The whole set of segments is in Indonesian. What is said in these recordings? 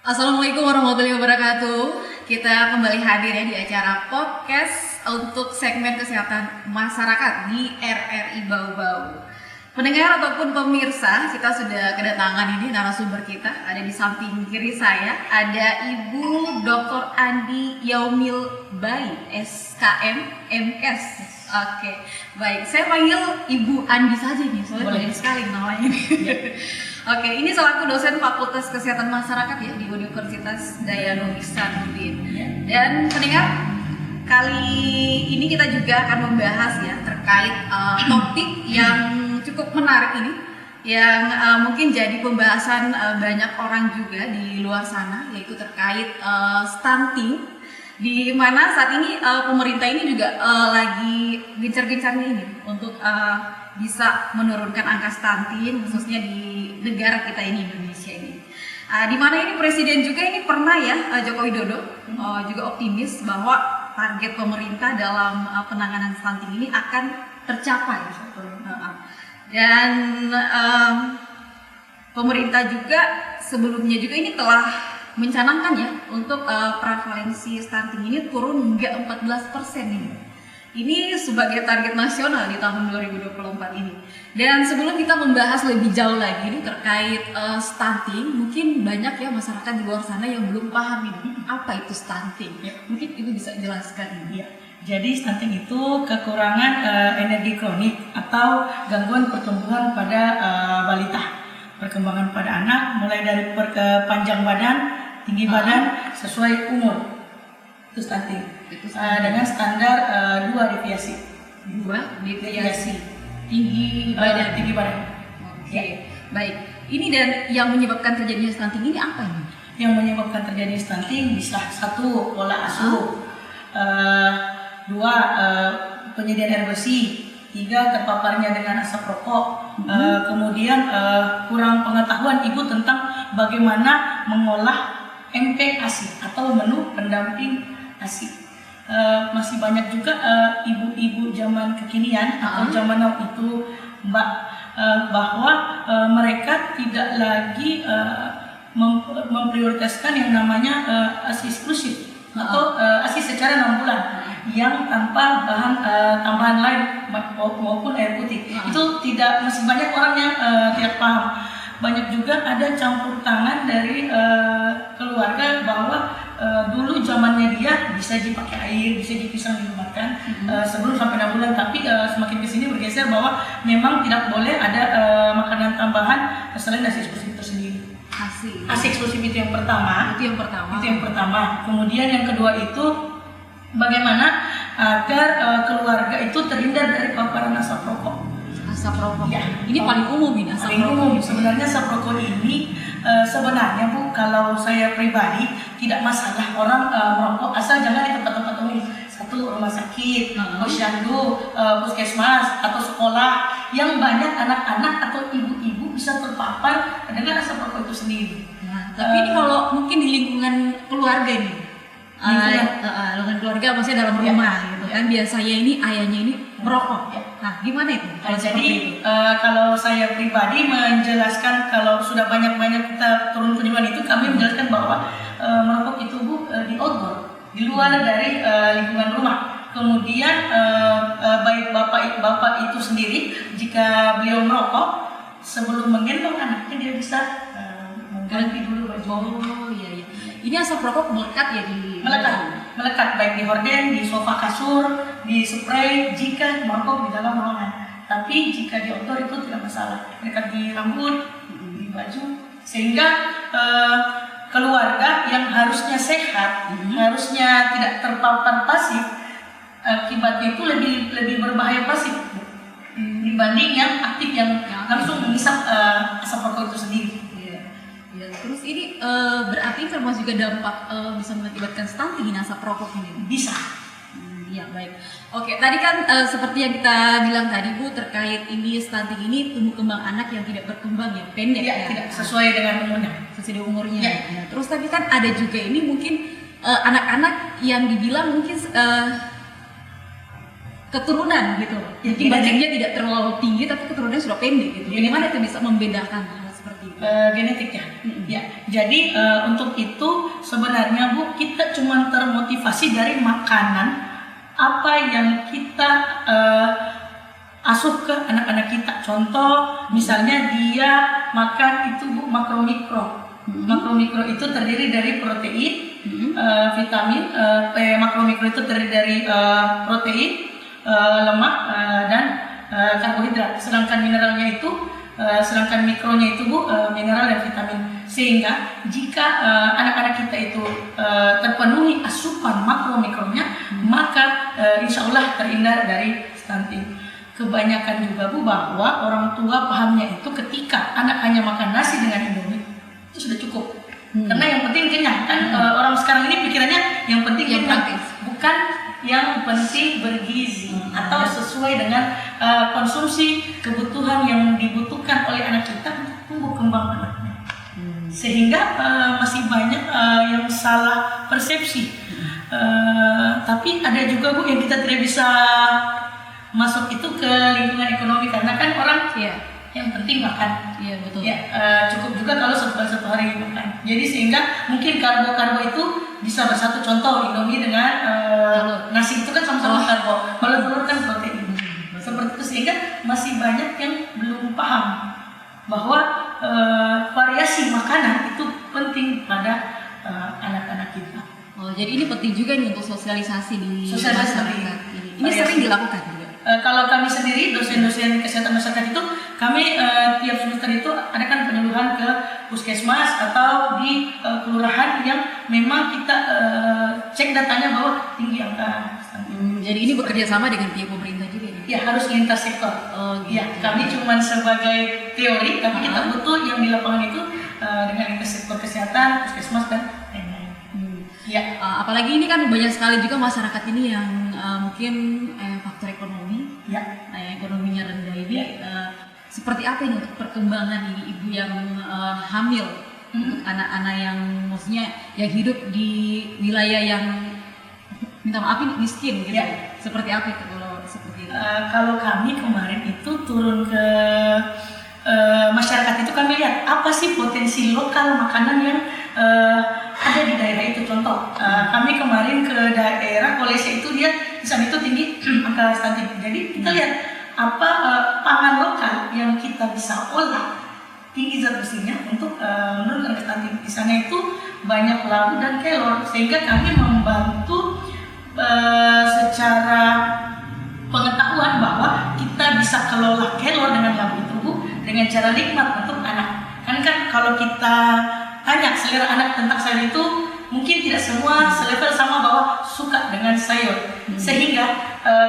Assalamualaikum warahmatullahi wabarakatuh. Kita kembali hadir ya di acara podcast untuk segmen kesehatan masyarakat di RRI Bau-Bau. Pendengar ataupun pemirsa, kita sudah kedatangan ini narasumber kita. Ada di samping kiri saya, ada Ibu Dr. Andi Yaumil Bai, SKM, MKes. Oke, baik. Saya panggil Ibu Andi saja nih, soalnya banyak sekali namanya nih. Oke, ini selaku dosen Fakultas Kesehatan Masyarakat ya di Universitas Dayanu Ihsanuddin. Dan pendengar, kali ini kita juga akan membahas ya terkait topik yang cukup menarik ini, yang mungkin jadi pembahasan banyak orang juga di luar sana, yaitu terkait stunting. Di mana saat ini pemerintah ini juga lagi gencar-gencarnya ini untuk bisa menurunkan angka stunting khususnya di negara kita ini, Indonesia ini. Di mana ini Presiden juga ini pernah ya, Joko Widodo juga optimis bahwa target pemerintah dalam penanganan stunting ini akan tercapai. Dan pemerintah juga sebelumnya juga ini telah mencanangkan ya untuk prevalensi stunting ini turun hingga 14% ini. Ini sebagai target nasional di tahun 2024 ini. Dan sebelum kita membahas lebih jauh lagi ini terkait stunting, mungkin banyak ya masyarakat di luar sana yang belum paham ini apa itu stunting. Mungkin Ibu bisa jelaskan ini. Jadi stunting itu kekurangan energi kronik atau gangguan pertumbuhan pada balita. Perkembangan pada anak mulai dari panjang badan, tinggi badan sesuai umur. Itu stunting. Dengan standar 2 deviasi. Tinggi badan. Oke. Baik. Ini dan yang menyebabkan terjadinya stunting ini apa ini? Yang menyebabkan terjadinya stunting bisa 1 pola asuh, 2 penyediaan air bersih, 3 terpaparnya dengan asap rokok, kemudian kurang pengetahuan ibu tentang bagaimana mengolah MPASI atau menu pendamping ASI. Masih banyak juga ibu-ibu zaman kekinian atau zaman now itu bahwa mereka tidak lagi memprioritaskan yang namanya ASI eksklusif atau ASI secara 6 bulan yang tanpa bahan tambahan lain maupun air putih. Itu masih banyak orang yang tidak paham. Banyak juga ada campur tangan dari keluarga bahwa dulu zamannya dia bisa dipakai air, bisa dipisah dimakan sebelum sampai 6 bulan, tapi semakin kesini bergeser bahwa memang tidak boleh ada makanan tambahan selain ASI eksklusif itu sendiri. ASI eksklusif itu yang pertama. Itu yang pertama. Kemudian yang kedua itu bagaimana agar keluarga itu terhindar dari paparan asap rokok. Asap rokok. Ya. Ini paling umum ini asap rokok. Sebenarnya asap rokok ini sebenarnya Bu, kalau saya pribadi tidak masalah orang merokok asal jangan di tempat-tempat umum. 1 rumah sakit, posyandu, puskesmas atau sekolah yang banyak anak-anak atau ibu-ibu bisa terpapar dengan asap rokok itu sendiri. Nah, tapi ini kalau mungkin di lingkungan keluarga nih. Lingkungan keluarga maksudnya dalam rumah gitu kan, biasanya ini ayahnya ini merokok. Nah, gimana itu? Kalau saya pribadi menjelaskan, kalau sudah banyak-banyak kita turun kunjungan itu, kami menjelaskan bahwa merokok itu Bu di outdoor, di luar dari lingkungan rumah. Kemudian baik bapak itu sendiri, jika beliau merokok sebelum menggendong anaknya dia bisa mengganti dulu baju. Oh iya. Ini asap rokok melekat ya di melekat baik di horden, di sofa kasur, di spray jika merokok di dalam ruangan. Tapi jika di outdoor itu tidak masalah. Melekat di rambut, di baju, sehingga keluarga yang harusnya sehat, harusnya tidak terpapar pasif, akibatnya itu lebih berbahaya pasif dibanding yang aktif yang langsung menghisap asap rokok itu sendiri. Ya, terus ini berarti termasuk juga dampak bisa mengakibatkan stunting ini asap rokok ini? Bisa. Iya, baik. Oke, tadi kan seperti yang kita bilang tadi Bu, terkait ini stunting ini tumbuh kembang anak yang tidak berkembang ya, pendek ya, tidak sesuai dengan umurnya. Sesuai umurnya. Ya. Terus tadi kan ada juga ini mungkin anak-anak yang dibilang mungkin keturunan gitu. Jadi badannya tidak terlalu tinggi tapi keturunannya sudah pendek gitu. Bagaimana itu bisa membedakan hal seperti itu? Genetik ya. Ya, jadi untuk itu sebenarnya Bu, kita cuma termotivasi dari makanan apa yang kita asuh ke anak-anak kita. Contoh, misalnya dia makan itu Bu, makro mikro. Makro mikro itu terdiri dari protein, vitamin. Makro mikro itu terdiri dari protein, lemak, dan karbohidrat. Sedangkan mineralnya itu, sedangkan mikronya itu Bu, mineral dan vitamin. Sehingga jika anak-anak kita itu terpenuhi asupan makro mikronya, maka insya Allah terhindar dari stunting. Kebanyakan juga Bu bahwa orang tua pahamnya itu ketika anak hanya makan nasi dengan Indomie itu sudah cukup. Karena yang penting kenyang kan. Orang sekarang ini pikirannya yang penting Yang kenyang, praktis. bukan yang penting bergizi atau sesuai dengan konsumsi kebutuhan yang dibutuhkan oleh anak kita untuk tumbuh kembang anaknya. Sehingga masih banyak yang salah persepsi. Tapi ada juga Bu yang kita tidak bisa masuk itu ke lingkungan ekonomi, karena kan orang yang penting makan. Iya, betul. Ya, cukup juga kalau satu hari makan. Jadi sehingga mungkin karbo-karbo itu bisa bersatu. Contoh Indomie dengan nasi itu kan sama-sama karbo. Kalau telur kan protein. Seperti itu, sehingga masih banyak yang belum paham bahwa variasi makanan itu penting pada anak-anak kita. Oh, jadi ini penting juga nih untuk sosialisasi di Sosialisasi masyarakat ini. Ini variasi. sering dilakukan juga. Kalau kami sendiri, dosen-dosen kesehatan masyarakat itu, kami tiap semester itu adakan penyuluhan ke puskesmas atau di kelurahan yang memang kita cek datanya bahwa tinggi angka stunting. Jadi ini bekerja sama dengan pihak pemerintah juga nih? Ya, harus lintas sektor. Oh, gitu. Ya, kami cuma sebagai teori, tapi kita betul yang di lapangan itu dengan lintas sektor kesehatan, puskesmas dan lain-lain. Ya. Apalagi ini kan banyak sekali juga masyarakat ini yang mungkin faktor ekonomi, ekonominya rendah ini. Seperti apa ini untuk perkembangan ini ibu yang hamil, untuk anak-anak yang maksudnya yang hidup di wilayah yang minta maaf ini miskin gitu. Seperti apa itu kalau seperti itu? Kalau kami kemarin itu turun ke masyarakat itu, kami lihat apa sih potensi lokal makanan yang ada di daerah itu. Contoh, kami kemarin ke daerah Kolese itu, dia di sana itu tinggi angka stunting. Jadi kita lihat apa pangan lokal yang kita bisa olah tinggi zat besinya untuk menurunkan angka stunting. Di sana itu banyak labu dan kelor, sehingga kami membantu secara pengetahuan bahwa kita bisa kelola kelor dengan labu itu Bu, dengan cara nikmat untuk anak. Kan kalau kita tanya selera anak tentang sayur itu, mungkin tidak semua selevel sama bahwa suka dengan sayur. Sehingga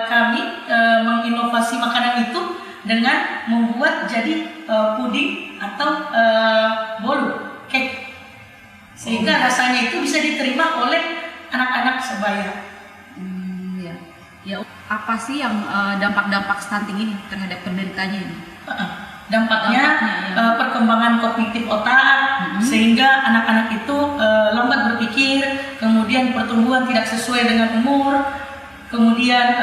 kami menginovasi makanan itu dengan membuat jadi puding atau bolu, cake. Sehingga rasanya itu bisa diterima oleh anak-anak sebaya. Ya, apa sih yang dampak-dampak stunting ini terhadap penderitanya ini? Dampaknya perkembangan kognitif otak, sehingga anak-anak itu lambat berpikir, kemudian pertumbuhan tidak sesuai dengan umur, kemudian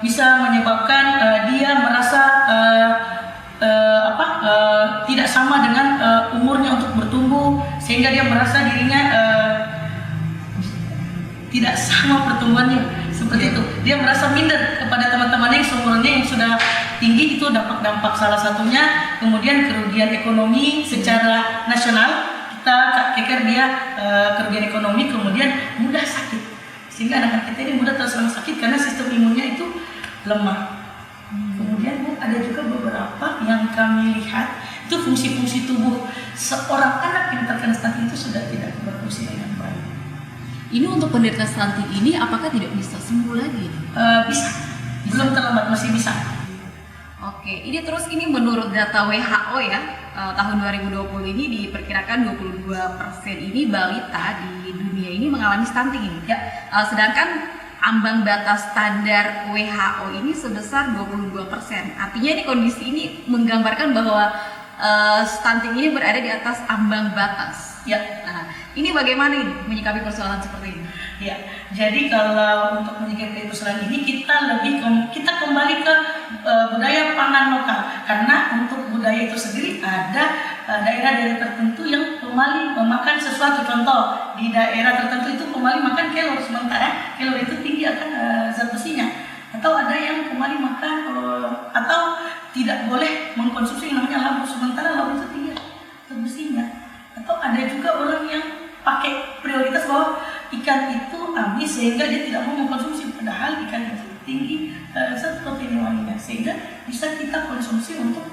bisa menyebabkan dia merasa tidak sama dengan umurnya untuk bertumbuh, sehingga dia merasa dirinya tidak sama pertumbuhannya. Seperti itu, dia merasa minder kepada teman-temannya yang seumurnya yang sudah tinggi. Itu dampak-dampak salah satunya. Kemudian kerugian ekonomi secara nasional, kita keker dia kerugian ekonomi, kemudian mudah sakit, sehingga anak-anak kita ini mudah terserang sakit karena sistem imunnya itu lemah. Kemudian Bu, ada juga beberapa yang kami lihat itu fungsi-fungsi tubuh seorang anak yang terkena stunting itu sudah tidak berfungsi dengan baik. Ini untuk penderita stunting ini apakah tidak bisa sembuh lagi? Bisa, belum terlambat, masih bisa. Oke, ini terus ini menurut data WHO ya, tahun 2020 ini diperkirakan 22% ini balita di dunia ini mengalami stunting ini. Sedangkan ambang batas standar WHO ini sebesar 22%. Artinya ini kondisi ini menggambarkan bahwa stunting ini berada di atas ambang batas. Nah, ini bagaimana ini menyikapi persoalan seperti ini? Ya, jadi kalau untuk menyikapi persoalan ini kita kembali ke budaya pangan lokal, karena untuk budaya itu sendiri ada daerah-daerah tertentu yang kembali memakan sesuatu. Contoh di daerah tertentu itu kembali makan kelor, sementara kelor itu tinggi akan zat besinya. Atau ada yang kembali makan atau tidak boleh mengkonsumsi yang namanya labu, sementara labu itu tinggi zat besinya. Atau ada juga orang yang pakai prioritas bahwa ikan itu amis sehingga dia tidak mau mengkonsumsi, padahal ikan itu tinggi zat protein hewaninya, sehingga bisa kita konsumsi untuk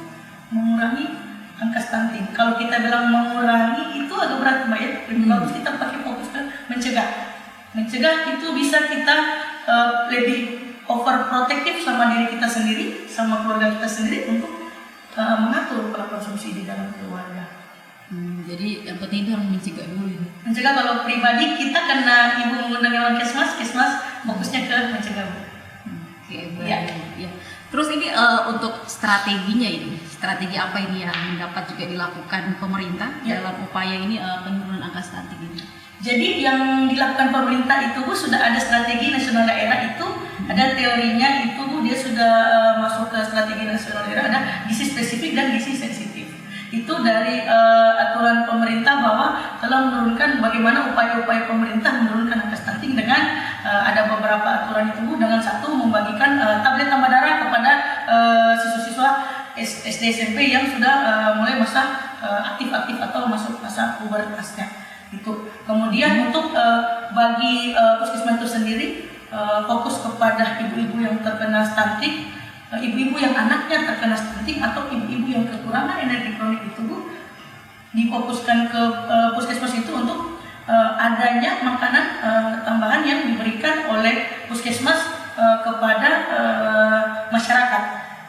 mengurangi angka stunting. Kalau kita bilang mengurangi itu agak berat Mbak ya, lebih bagus kita pakai fokus ke mencegah. Mencegah itu bisa kita lebih overprotective sama diri kita sendiri, sama keluarga kita sendiri untuk mengatur pola konsumsi di dalam keluarga. Jadi yang penting itu harus mencegah dulu. Mencegah kalau pribadi kita karena ibu menggunakan kesmas fokusnya ke mencegah. Oke, baik. Ya. Terus ini untuk strateginya ini, strategi apa ini yang dapat juga dilakukan pemerintah dalam upaya ini penurunan angka stunting ini? Jadi yang dilakukan pemerintah itu Bu, sudah ada strategi nasional daerah itu, ada teorinya itu Bu, dia sudah masuk ke strategi nasional daerah, ada gizi spesifik dan gizi sensitif. Itu dari aturan pemerintah bahwa telah menurunkan bagaimana upaya-upaya pemerintah menurunkan angka stunting dengan ada beberapa aturan itu Bu, dengan satu membagikan tablet tambah darah kepada siswa-siswa SD SMP yang sudah mulai masa aktif-aktif atau masuk masa pubertasnya. Itu kemudian untuk bagi puskesmas itu sendiri fokus kepada ibu-ibu yang terkena stunting, ibu-ibu yang anaknya terkena stunting atau ibu-ibu yang kekurangan energi kronik itu Bu, difokuskan ke puskesmas itu untuk adanya makanan tambahan yang diberikan oleh puskesmas kepada masyarakat.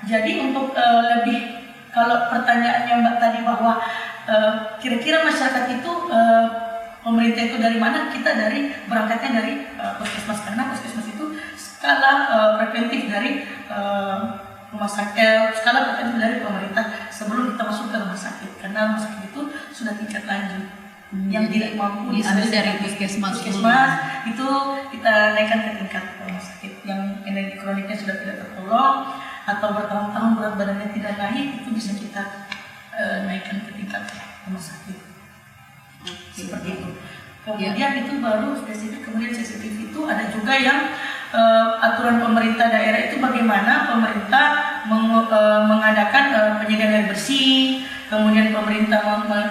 Jadi untuk lebih, kalau pertanyaannya Mbak tadi bahwa kira-kira masyarakat itu pemerintah itu dari mana, kita berangkatnya dari puskesmas, karena puskesmas itu skala preventif dari rumah sakit, skala preventif dari pemerintah sebelum kita masuk ke rumah sakit, karena rumah sakit itu sudah tingkat lanjut yang tidak mampu diambil dari puskesmas itu kita naikkan ke tingkat rumah sakit. Yang energi kroniknya sudah tidak tertolong atau bertahun-tahun berat badannya tidak naik, itu bisa kita naikkan ke tingkat rumah sakit. Seperti itu. Kemudian itu baru spesifik, kemudian sensitif itu ada juga yang aturan pemerintah daerah itu bagaimana pemerintah mengadakan penyediaan air bersih, kemudian pemerintah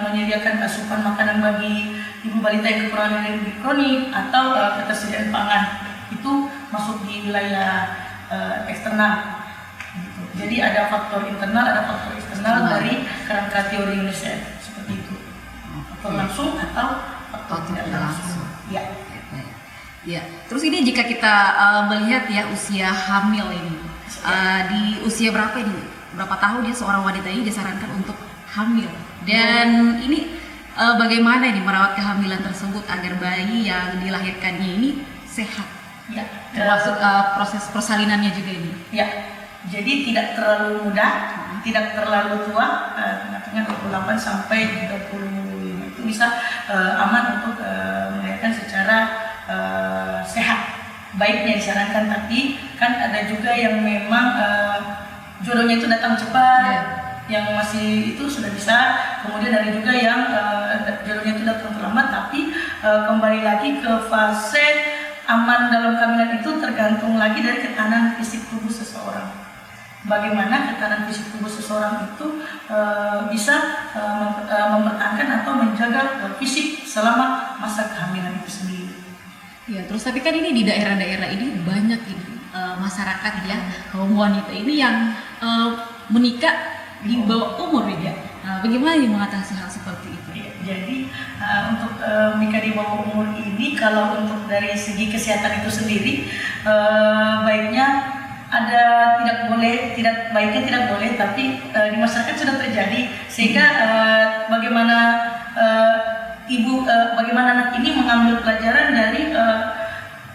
menyediakan asupan makanan bagi ibu balita yang kekurangan energi kronik atau ketersediaan pangan, itu masuk di wilayah eksternal. Gitu. Jadi ada faktor internal, ada faktor eksternal dari kerangka teori UNICEF seperti itu. Faktor langsung atau faktor tidak langsung. Ya. Ya. Terus ini jika kita melihat ya usia hamil ini, di usia berapa ini? Berapa tahun ya seorang wanita ini disarankan untuk hamil? Dan ini bagaimana ini merawat kehamilan tersebut agar bayi yang dilahirkannya ini sehat? Ya. Termasuk proses persalinannya juga ini. Ya. Jadi tidak terlalu muda, tidak terlalu tua, tengah-tengah 28 sampai 35 itu bisa aman untuk melahirkan secara sehat. Baiknya disarankan, tapi kan ada juga yang memang jodohnya itu datang cepat, yang masih itu sudah bisa. Kemudian ada juga yang jodohnya itu datang terlambat, tapi kembali lagi ke fase aman dalam kehamilan itu tergantung lagi dari ketahanan fisik tubuh seseorang. Bagaimana ketahanan fisik tubuh seseorang itu bisa mempertahankan atau menjaga fisik selama masa kehamilan itu sendiri. Ya, terus tapi kan ini di daerah-daerah ini banyak ini masyarakat ya, kaum wanita ini yang menikah di bawah umur ya. Bagaimana yang mengatasi hal seperti itu? Ya, jadi untuk menikah di bawah umur ini, kalau untuk dari segi kesehatan itu sendiri, baiknya ada baiknya tidak boleh, tapi di masyarakat sudah terjadi, sehingga bagaimana bagaimana anak ini mengambil pelajaran dari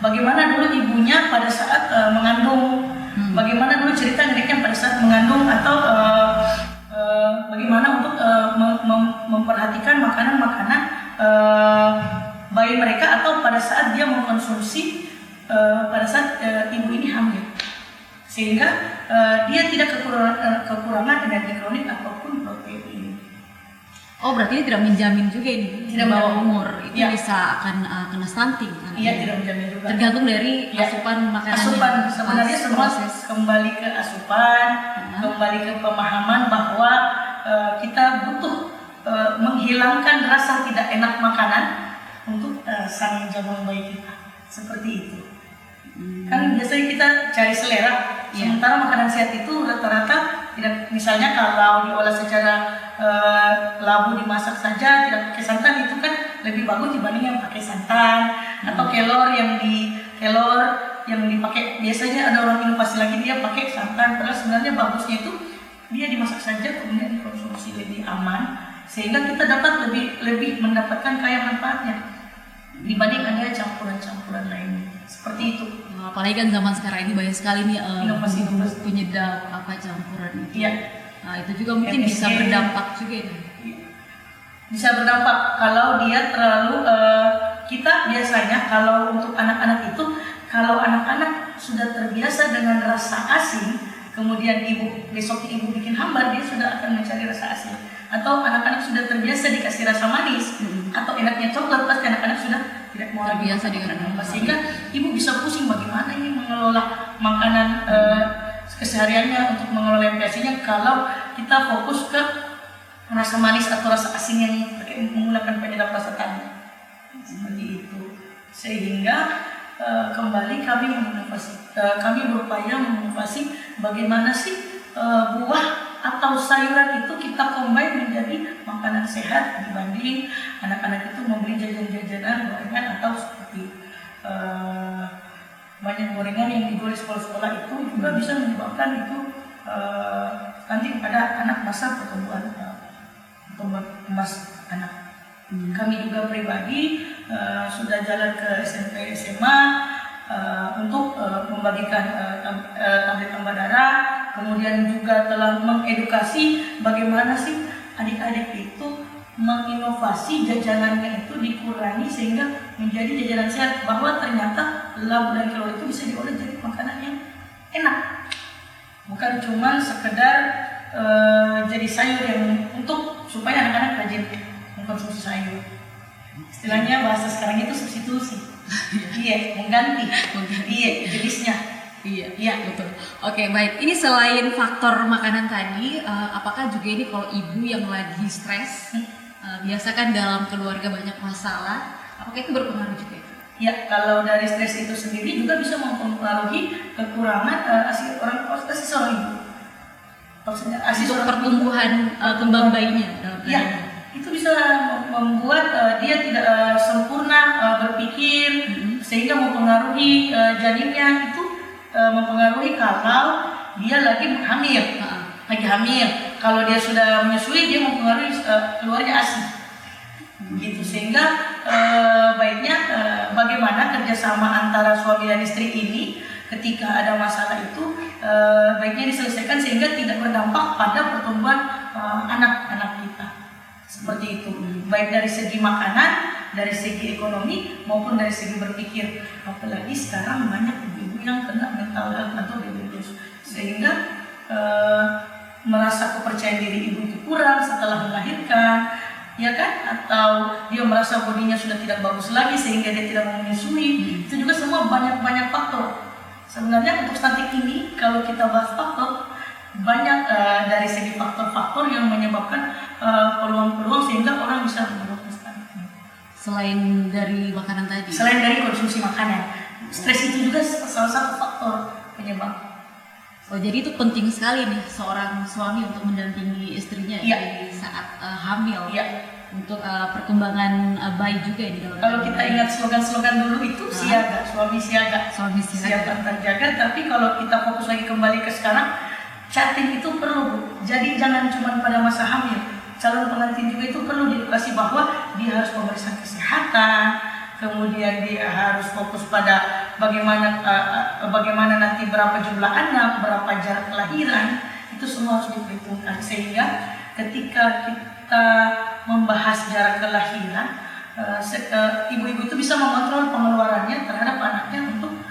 bagaimana dulu ibunya pada saat mengandung, bagaimana dulu cerita neneknya pada saat mengandung, atau bagaimana untuk memperhatikan makanan-makanan bayi mereka, atau pada saat dia mengkonsumsi pada saat ibu ini hamil, sehingga dia tidak kekurangan energi kronik ataupun protein. Oh, berarti ini tidak menjamin juga ini Tidak di bawah menjamin. umur itu Ya. bisa akan kena stunting kan? Iya, tidak menjamin juga. Tergantung dari Ya. asupan makanannya. Asupan sebenarnya Pas semua proses. kembali ke asupan, kembali ke pemahaman bahwa kita butuh menghilangkan rasa tidak enak makanan untuk sang jabang bayi kita. Seperti itu. Kan biasanya kita cari selera, sementara makanan sehat itu rata-rata tidak, misalnya kalau diolah secara labu dimasak saja tidak pakai santan itu kan lebih bagus dibanding yang pakai santan atau kelor yang dipakai. Biasanya ada orang inovasi lagi dia pakai santan, padahal sebenarnya bagusnya itu dia dimasak saja kemudian dikonsumsi lebih aman sehingga kita dapat lebih mendapatkan kaya manfaatnya dibanding ada campuran-campuran lainnya seperti itu. Apalagi kan zaman sekarang ini banyak sekali nih Inovasi. penyedap apa campuran itu. Iya. Nah, itu juga mungkin bisa MSG. berdampak juga nih. Bisa berdampak kalau dia terlalu kita biasanya kalau untuk anak-anak itu kalau anak-anak sudah terbiasa dengan rasa asin kemudian besoknya ibu bikin hambar dia sudah akan mencari rasa asin, atau anak-anak sudah terbiasa dikasih rasa manis atau enaknya coklat pasti anak-anak sudah tidak mau lagi Terbiasa makan dengan apa, sehingga ibu bisa pusing bagaimana ini mengelola makanan kesehariannya untuk mengelola MPASI-nya kalau kita fokus ke rasa manis atau rasa asin yang menggunakan penyedap rasa tadi seperti itu. Sehingga kembali kami berupaya menginovasi bagaimana sih buah atau sayuran itu kita combine menjadi makanan sehat dibanding anak-anak itu membeli jajan-jajanan gorengan atau seperti banyak gorengan yang dijual di sekolah-sekolah itu juga bisa menyebabkan itu nanti pada anak masa pertumbuhan emas anak. Kami juga pribadi sudah jalan ke SMP SMA untuk membagikan tablet tambah darah, kemudian juga telah mengedukasi bagaimana sih adik-adik itu menginovasi jajanannya itu dikurangi sehingga menjadi jajanan sehat, bahwa ternyata labu dan kelor itu bisa diolah jadi makanan yang enak, bukan cuma sekedar jadi sayur yang untuk supaya anak-anak rajin mengkonsumsi sayur. Istilahnya bahasa sekarang itu substitusi. Iya, mengganti. Iya, jenisnya. Iya, betul. Oke, baik. Ini selain faktor makanan tadi, apakah juga ini kalau ibu yang lagi stres, biasa kan dalam keluarga banyak masalah, apakah itu berpengaruh juga? Ya, kalau dari stres itu sendiri juga bisa mempengaruhi kekurangan asi seorang ibu. Maksudnya asi Untuk seorang pertumbuhan kembang bayinya dalam ya, itu bisa membuat dia tidak sempurna berpikir, sehingga mempengaruhi janinnya itu mempengaruhi kalau dia lagi hamil. Lagi hamil, kalau dia sudah menyusui dia mempengaruhi keluarnya ASI. Gitu, sehingga baiknya bagaimana kerjasama antara suami dan istri ini ketika ada masalah itu baiknya diselesaikan sehingga tidak berdampak pada pertumbuhan anak-anak kita. Seperti itu, baik dari segi makanan, dari segi ekonomi maupun dari segi berpikir. Apalagi sekarang banyak ibu-ibu yang kena mental health atau diabetes, sehingga merasa kepercayaan diri ibu itu kurang setelah melahirkan, ya kan? Atau dia merasa bodinya sudah tidak bagus lagi sehingga dia tidak mau menyusui. Itu juga semua banyak faktor. Sebenarnya untuk stunting ini kalau kita bahas faktor, banyak dari segi faktor-faktor yang menyebabkan peluang-peluang sehingga orang bisa menyebabkan stunting. Selain dari makanan tadi? Selain dari konsumsi makanan, stres itu juga salah satu faktor penyebab. Oh, jadi itu penting sekali nih seorang suami untuk mendampingi istrinya di saat hamil, untuk perkembangan bayi juga di dalam. Kalau kita ingat slogan-slogan dulu itu siaga, suami siaga, siap antar jaga. Tapi kalau kita fokus lagi kembali ke sekarang, chatting itu perlu. Jadi jangan cuma pada masa hamil, calon pengantin juga itu perlu diedukasi bahwa dia harus pemeriksaan kesehatan, kemudian dia harus fokus pada bagaimana nanti berapa jumlah anak, berapa jarak kelahiran, itu semua harus diperhitungkan sehingga ketika kita membahas jarak kelahiran, ibu-ibu itu bisa mengontrol pengeluarannya terhadap anaknya untuk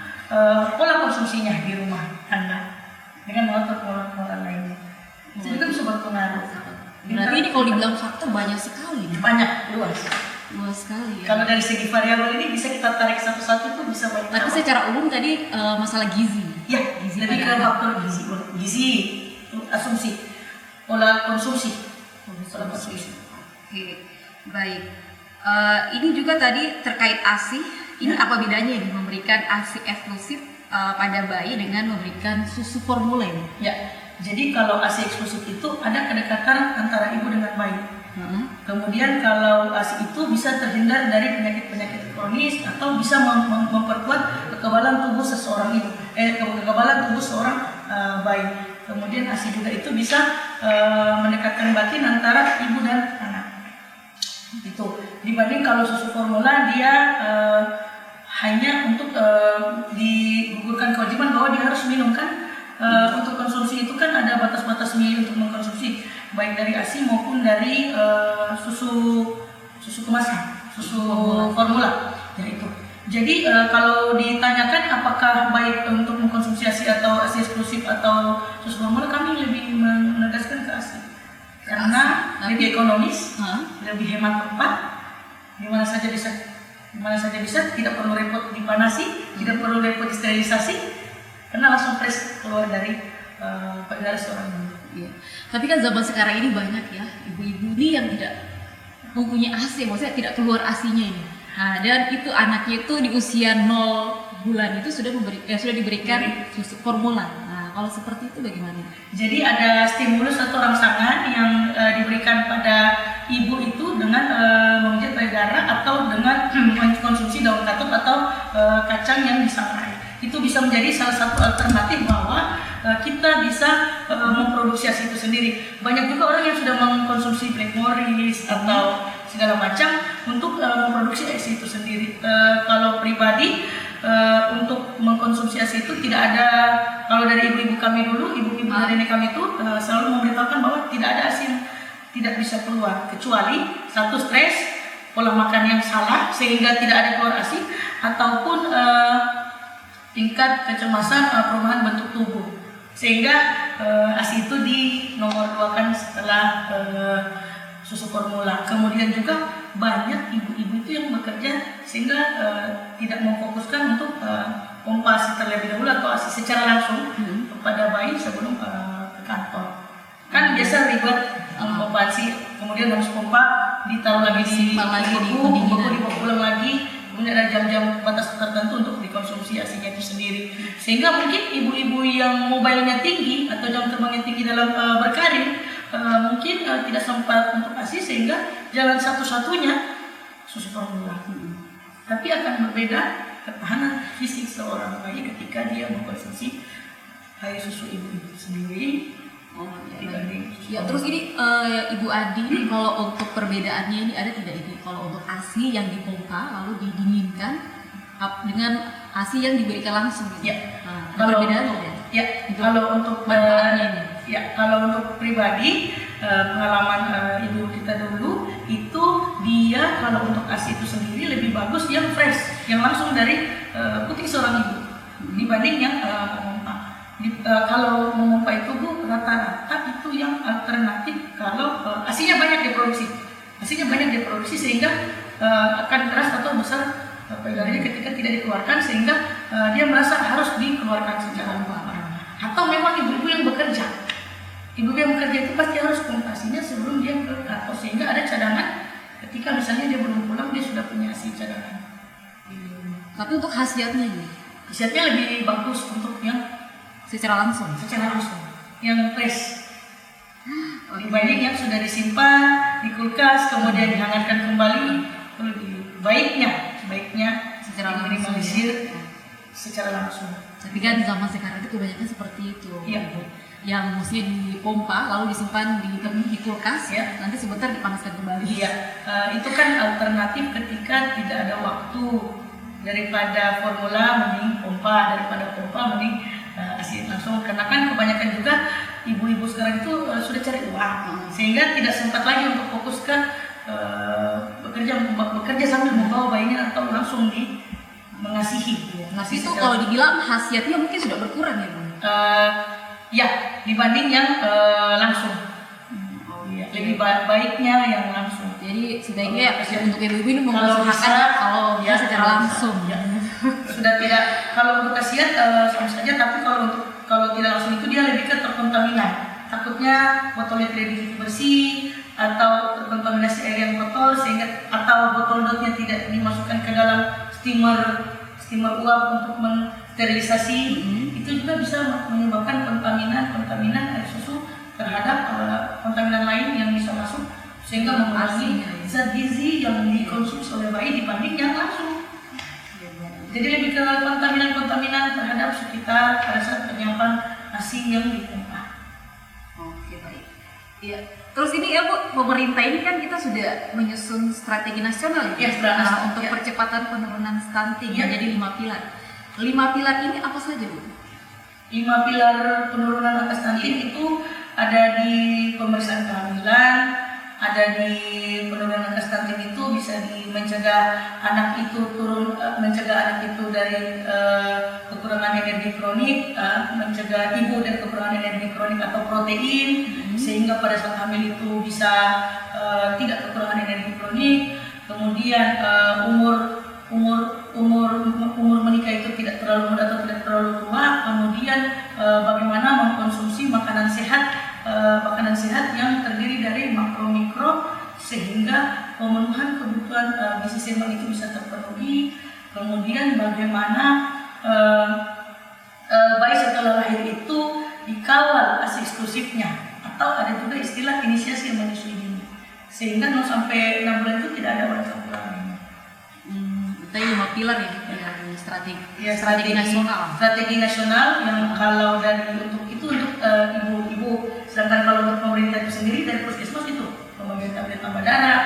pola konsumsinya di rumah tangga dengan mengatur pengeluaran lainnya. Itu juga bisa berpengaruh. Berarti ini kalau dibilang faktor banyak sekali. Banyak, luas. Luas sekali ya. Kalau dari segi variabel ini bisa kita tarik satu-satu itu bisa banyak. Tapi secara umum tadi masalah gizi. Ya, Gizi lebih ke pada anak. faktor gizi. Gizi, asumsi, pola konsumsi. Pola konsumsi. Oke, baik. Ini juga tadi terkait ASI. Ini apa bedanya ini memberikan ASI eksklusif pada bayi dengan memberikan susu formula ini? Ya, jadi kalau ASI eksklusif itu ada kedekatan antara ibu dengan bayi. Kemudian kalau ASI itu bisa terhindar dari penyakit-penyakit kronis atau bisa memperkuat kekebalan tubuh seseorang ibu, kekebalan tubuh seorang bayi. Kemudian ASI juga itu bisa mendekatkan batin antara ibu dan anak. Itu dibanding kalau susu formula dia hanya untuk digugurkan kewajiban bahwa dia harus minum kan. Untuk konsumsi itu kan ada batas-batas mili untuk mengkonsumsi baik dari ASI maupun dari susu kemasan, susu formula ya itu. Jadi kalau ditanyakan apakah baik untuk mengkonsumsi ASI atau ASI eksklusif atau susu formula, kami lebih menegaskan ke ASI karena lebih ekonomis, lebih hemat tempat, di mana saja bisa, tidak perlu repot dipanasi, tidak perlu repot disterilisasi. Karena langsung fresh keluar dari seorang ibu. Iya. Tapi kan zaman sekarang ini banyak ya ibu-ibu ini yang tidak mempunyai ASI, maksudnya tidak keluar ASInya ini. Nah, dan itu anaknya itu di usia 0 bulan itu sudah diberikan susu formula. Nah, kalau seperti itu bagaimana? Jadi ada stimulus atau rangsangan yang diberikan pada ibu itu dengan menginjek payudara atau dengan mengkonsumsi daun katuk atau kacang yang disangrai. Itu bisa menjadi salah satu alternatif bahwa kita bisa memproduksi ASI itu sendiri. Banyak juga orang yang sudah mengkonsumsi Blackmores atau segala macam untuk memproduksi ASI itu sendiri. Kalau pribadi untuk mengkonsumsi ASI itu tidak ada. Kalau dari ibu-ibu kami dulu, ibu-ibu dari nenek kami itu selalu memberitahukan bahwa tidak ada ASI yang tidak bisa keluar kecuali satu stres, pola makan yang salah sehingga tidak ada keluar ASI, ataupun tingkat kecemasan perubahan bentuk tubuh sehingga ASI itu di nomor 2 kan setelah susu formula. Kemudian juga banyak ibu-ibu itu yang bekerja sehingga tidak memfokuskan untuk pompa ASI terlebih dahulu atau ASI secara langsung kepada bayi sebelum ke kantor. Kan biasa ribet pompa ASI, kemudian harus pompa ditaruh lagi di beku dibawa pulang lagi. Kemudian ada jam-jam batas tertentu untuk dikonsumsi ASI-nya itu sendiri. Sehingga mungkin ibu-ibu yang mobilenya tinggi atau jam terbangnya tinggi dalam berkarir mungkin tidak sempat untuk ASI sehingga jalan satu-satunya susu formula. Tapi akan berbeda ketahanan fisik seorang bayi ketika dia mengkonsumsi air susu ibu itu sendiri. Ya, terus ini Ibu Adi, kalau untuk perbedaannya ini ada tidak ini? Kalau untuk ASI yang dipompa lalu didinginkan dengan ASI yang diberikan langsung gitu. Ya. Nah, perbedaannya ya. Kalau untuk kalau untuk pribadi pengalaman ibu kita dulu itu dia kalau untuk ASI itu sendiri lebih bagus yang fresh, yang langsung dari puting seorang ibu dibanding yang memompa. Kalau memompa itu Bu, rata-rata itu yang alternatif kalau ASI-nya banyak diproduksi sehingga akan keras atau besar payudaranya ketika tidak dikeluarkan sehingga dia merasa harus dikeluarkan secara bersamaan. Atau memang ibu-ibu yang bekerja itu pasti harus pompa ASI-nya sebelum dia ke kantor sehingga ada cadangan ketika misalnya dia belum pulang dia sudah punya ASI cadangan. Tapi untuk khasiatnya ini? Khasiatnya lebih bagus untuk yang secara langsung yang fresh dibanding yang sudah disimpan di kulkas kemudian dihangatkan kembali. Lebih baiknya secara minimalisir secara langsung. Tapi kan zaman sekarang itu kebanyakan seperti itu. Iya. Yang mesti dipompa lalu disimpan di kulkas, nanti sebentar dipanaskan kembali. Iya. Itu kan alternatif ketika tidak ada waktu. Daripada formula mending pompa, daripada pompa mending ASI langsung. Karena kan kebanyakan juga ibu-ibu sekarang itu sudah cari uang sehingga tidak sempat lagi untuk fokus ke bekerja sambil membawa bayinya atau langsung mengasihi. Itu kalau dibilang khasiatnya mungkin sudah berkurang ya Bu? Ya, dibanding yang langsung. Lebih baiknya yang langsung. Jadi sebaiknya untuk ibu-ibu ini Kalau mengusahakan bisa, kalau bisa secara langsung. Ya. Sudah tidak, kalau untuk kasihan sama saja, tapi kalau tidak langsung itu dia lebih ke terkontaminan. Takutnya botolnya tidak dicuci bersih atau terkontaminasi air yang kotor sehingga atau botol dotnya tidak dimasukkan ke dalam steamer uap untuk mensterilisasi. Itu juga bisa menyebabkan kontaminan air susu terhadap kontaminan lain yang bisa masuk sehingga mengurangi zat gizi yang dikonsumsi oleh bayi dibanding yang langsung. Jadi lebih ke kontaminan terhadap sekitar pada saat penyiapan ASI yang dipompa. Oke, baik. Ya. Terus ini ya Bu, pemerintah ini kan kita sudah menyusun strategi nasional ya, untuk percepatan penurunan stunting jadi 5 pilar. 5 pilar ini apa saja Bu? 5 pilar penurunan angka stunting itu ada di pemeriksaan kehamilan, ada di penurunan angka stunting itu bisa mencegah anak itu dari kekurangan energi kronik, mencegah ibu dari kekurangan energi kronik atau protein, sehingga pada saat hamil itu bisa tidak kekurangan energi kronik. Kemudian umur menikah itu tidak terlalu muda atau tidak terlalu tua. Kemudian bagaimana mengkonsumsi makanan sehat yang terdiri dari makro mikro sehingga pemenuhan kebutuhan gizi seimbang itu bisa terpenuhi. Kemudian bagaimana bayi setelah lahir itu dikawal ASI eksklusifnya, atau ada juga istilah inisiasi menyusui dini, sehingga 0 sampai 6 bulan itu tidak ada orang campuran. Tadi 5 pilar ya, strategi nasional. Strategi nasional yang kalau dari untuk ibu-ibu, sedangkan kalau untuk pemerintah itu sendiri dari puskesmas itu pembagian tablet tambah darah,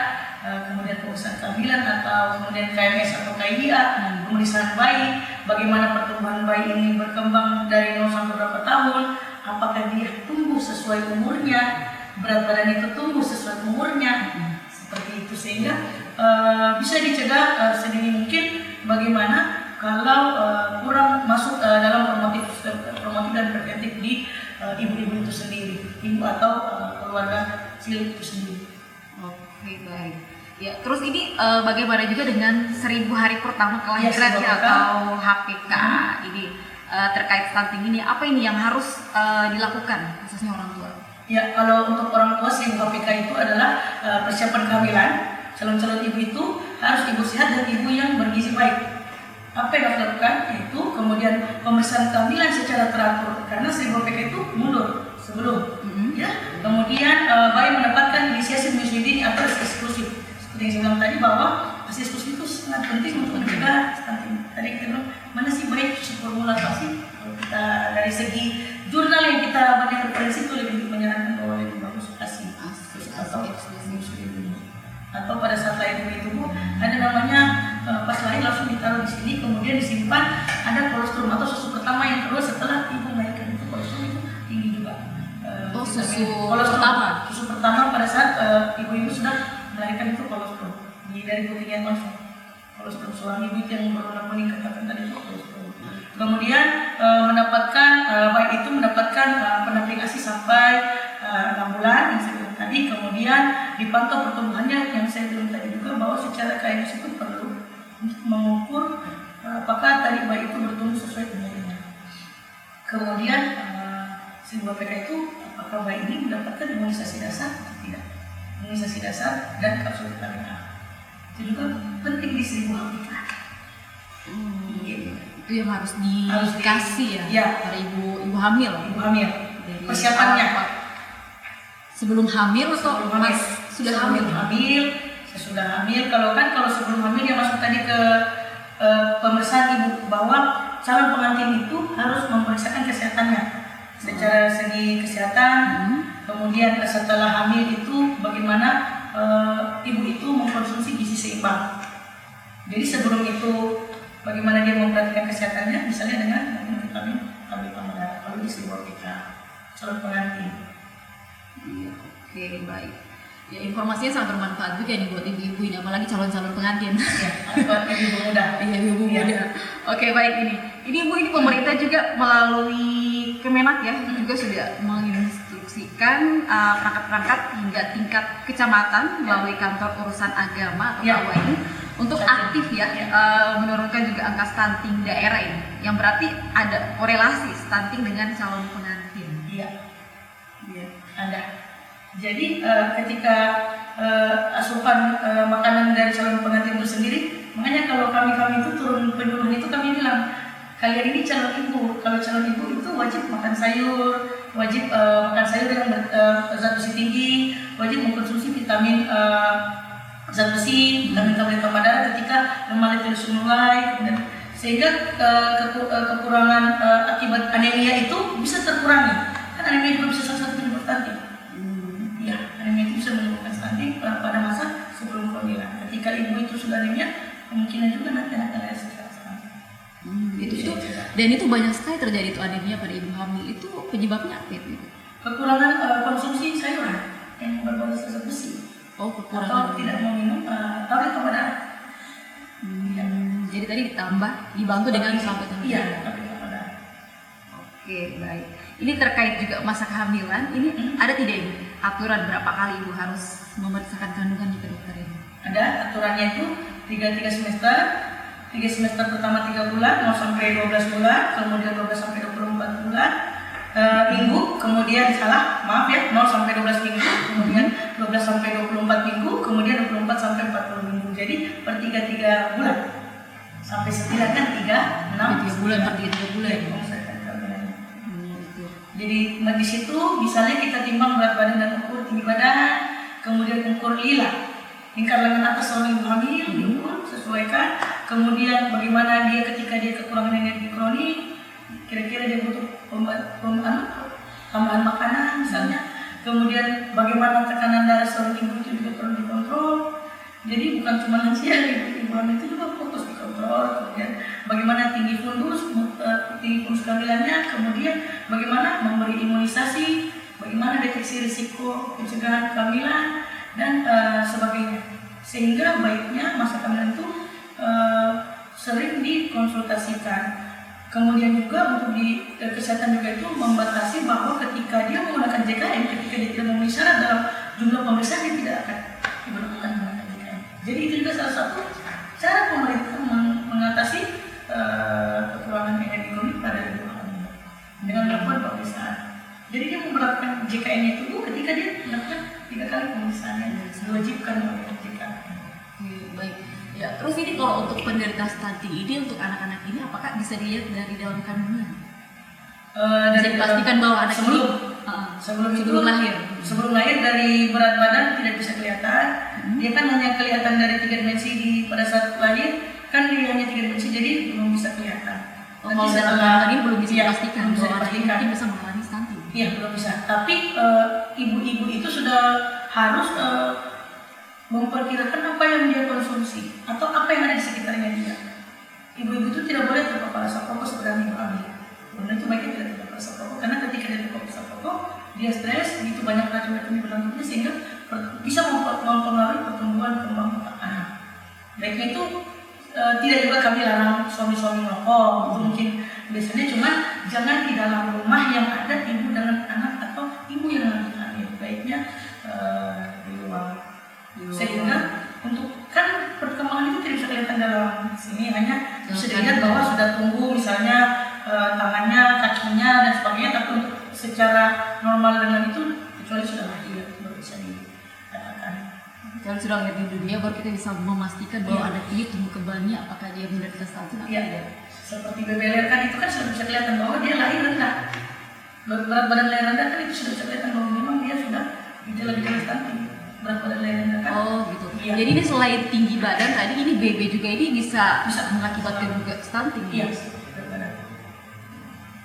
kemudian pemeriksaan kehamilan atau kemudian KMS atau KIA, pemeriksaan bayi, bagaimana pertumbuhan bayi ini berkembang dari 0 sampai berapa tahun, apakah dia tumbuh sesuai umurnya, berat badan itu tumbuh sesuai umurnya, seperti itu, sehingga bisa dicegah sedini mungkin. Bagaimana kalau kurang masuk dalam promotif dan preventif di ibu-ibu itu sendiri, ibu atau keluarga cilik itu sendiri. Oke, baik. Ya, terus ini bagaimana juga dengan 1000 hari pertama kelahiran atau HPK ini terkait stunting ini, apa ini yang harus dilakukan khususnya orang tua? Ya, kalau untuk orang tua 1000 HPK itu adalah persiapan kehamilan. Calon-calon ibu itu harus ibu sehat dan ibu yang bergizi baik. Apa yang harus dilakukan? Yaitu kemudian pemeriksaan kehamilan secara teratur, karena 1000 HPK itu mundur sebelum. Ya, kemudian bayi mendapatkan inisiasi menyusui dini atau ASI eksklusif. Seperti yang saya bilang tadi bahwa ASI eksklusif itu sangat penting untuk mencegah stunting. Tadi kita bilang mana sih baik formula ASI? Kalau kita dari segi jurnal yang kita banyak referensi itu lebih menyarankan bahwa lebih bagus ASI atau menyusui dini. Atau pada saat lahir itu Bu, ada namanya pas lahir langsung ditaruh di sini, kemudian disimpan, ada kolostrum atau susu pertama yang keluar setelah ibu melahirkan. Itu kolostrum itu tinggi juga. Susu pertama pada saat ibu-ibu sudah melahirkan itu kolostrum dari putingnya langsung. Kolostrum seorang ibu yang berwarna kuning katakan tadi itu kolostrum. Kemudian bayi itu mendapatkan pendamping ASI sampai 6 bulan yang saya bilang tadi. Kemudian dipantau pertumbuhannya yang saya bilang tadi juga, bahwa secara KMS itu perlu untuk mengukur apakah tadi bayi itu bertumbuh sesuai umurnya. Kemudian 1000 HPK itu apakah bayi ini mendapatkan imunisasi dasar atau tidak, imunisasi dasar dan kapsul vitamin A itu juga penting di 1000 HPK. Itu yang harus dikasih ya pada ibu hamil. Persiapannya sebelum hamil atau sudah hamil? Sudah hamil. Kalau sebelum hamil dia masuk tadi ke pemeriksaan ibu, bahwa calon pengantin itu harus memeriksakan kesehatannya secara segi kesehatan. Kemudian setelah hamil itu bagaimana ibu itu mengkonsumsi gizi seimbang. Jadi sebelum itu bagaimana dia memperhatikan kesehatannya, misalnya dengan vitamin tablet tambah darah kalau di 1000 HPK calon pengantin. Oke, baik. Ya, informasinya sangat bermanfaat juga nih buat ibu-ibu ini, apalagi calon-calon pengantin. Buat ibu muda. Iya, ibu muda. Oke, baik ini pemerintah juga melalui Kemenak ya juga sudah menginstruksikan didistribusikan perangkat-perangkat hingga tingkat kecamatan melalui kantor urusan agama atau KUA ini untuk aktif ya, menurunkan juga angka stunting daerah ini, yang berarti ada korelasi stunting dengan calon pengantin. Iya, ada. Jadi ketika asupan makanan dari calon pengantin itu sendiri, makanya kalau kami itu turun penyuluh itu kami bilang, kalian ini calon ibu, kalau calon ibu itu wajib makan sayur, wajib makan sayur dengan zat besi tinggi, wajib mengkonsumsi vitamin zat besi, vitamin tablet tambah darah ketika memang terus mulai, sehingga kekurangan akibat anemia itu bisa terkurangi. Kan anemia juga bisa salah satu penyebab stunting. Ya, anemia itu bisa menyebabkan stunting pada masa sebelum kehamilan. Ketika ibu itu sudah anemia, kemungkinan juga nanti akan ada stunting. Itu dan itu banyak sekali terjadi itu anemia pada ibu hamil. Itu penyebabnya apa itu? Kekurangan konsumsi sayuran yang berbasis zat besi. Oh, kekurangan. Atau tidak mau minum tablet tambah darah. Jadi tadi ditambah, dibantu dengan tablet tambah darah. Iya, tablet tambah darah. Oke, baik. Ini terkait juga masa kehamilan. Ini ada tidak ini aturan berapa kali ibu harus memeriksakan kandungannya ke dokter ini? Ada aturannya itu 3 semester. 3 semester pertama 3 bulan, 0 sampai 12 bulan, kemudian 12 sampai 24 bulan, minggu, kemudian 0 sampai 12 minggu, kemudian 12 sampai 24 minggu, kemudian 24 sampai 40 minggu. Jadi per 3 bulan. Sampai setidaknya 3 bulan per 3 bulan. Jadi di situ misalnya kita timbang berat badan dan ukur tinggi badan, kemudian ukur lila, lingkar lengan atas seorang ibu hamil diukur sesuaikan, kemudian bagaimana dia ketika dia kekurangan energi kronik, kira-kira dia butuh tambahan makanan misalnya, kemudian bagaimana tekanan darah seorang ibu itu juga perlu dikontrol. Jadi bukan cuma lansia, ibu hamil itu juga fokus dikontrol, kemudian bagaimana tinggi fundus kehamilannya, kemudian bagaimana memberi imunisasi, bagaimana deteksi risiko pencegahan kehamilan dan sebagainya. Sehingga baiknya masa kehamilan itu sering dikonsultasikan. Kemudian juga untuk di kesehatan juga itu membatasi bahwa ketika dia menggunakan JKN, ketika dia tidak memenuhi syarat dalam jumlah pemeriksaan, dia tidak akan diberlakukan menggunakan JKN. Jadi itu juga salah satu cara pemerintah mengatasi kekurangan energi kronik pada ibu hamil dengan melakukan pemeriksaan. Jadi dia memperlakukan JKN itu ketika dia melakukan 3 kali pemeriksaan yang diwajibkan oleh OJK. Baik. Ya, terus ini kalau untuk penderita stunting ini untuk anak-anak ini apakah bisa dilihat dari dalam kandungan? Bisa dipastikan bahwa anak sebelum lahir. Sebelum lahir dari berat badan tidak bisa kelihatan. Dia kan hanya kelihatan dari 3 dimensi pada saat lahir, kan dia hanya 3 dimensi, jadi belum bisa kelihatan. Kalau dalam kandungan ini belum bisa dipastikan bahwa anak ini mungkin bisa mengalami stunting. Iya, belum bisa. Tapi ibu-ibu itu sudah harus memperkirakan apa yang dia konsumsi atau apa yang ada di sekitarnya dia. Ibu-ibu itu tidak boleh terpapar asap rokok sebelum ibu hamil. Karena itu baiknya tidak terpapar asap rokok, karena ketika dia terpapar asap rokok, dia stres, begitu banyak racun-racun di dalam tubuhnya sehingga bisa mempengaruhi pertumbuhan kembang otak anak. Baiknya itu tidak juga kami larang suami-suami merokok, itu mungkin biasanya, cuma jangan di dalam rumah yang ada ibu dengan anak atau ibu yang lagi hamil. Baiknya di luar. Sehingga untuk kan perkembangan itu tidak bisa kelihatan dalam sini, hanya bisa dilihat bahwa sudah tumbuh misalnya tangannya, kakinya dan sebagainya, tapi untuk secara normal dengan itu kecuali sudah lahir baru bisa dikatakan. Kalau sudah lahir di dunia baru kita bisa memastikan bahwa anak ini tumbuh kembangnya apakah dia menderita stunting atau tidak. Seperti BBL kan itu kan sudah bisa kelihatan bahwa dia lahir rendah. Berat badan lahir rendah kan itu sudah bisa kelihatan bahwa memang dia sudah gejala-gejala stunting. Berat badan lahir rendah kan. Oh gitu. Iya. Jadi ini selain tinggi badan tadi, ini BB juga ini bisa mengakibatkan juga stunting. Iya.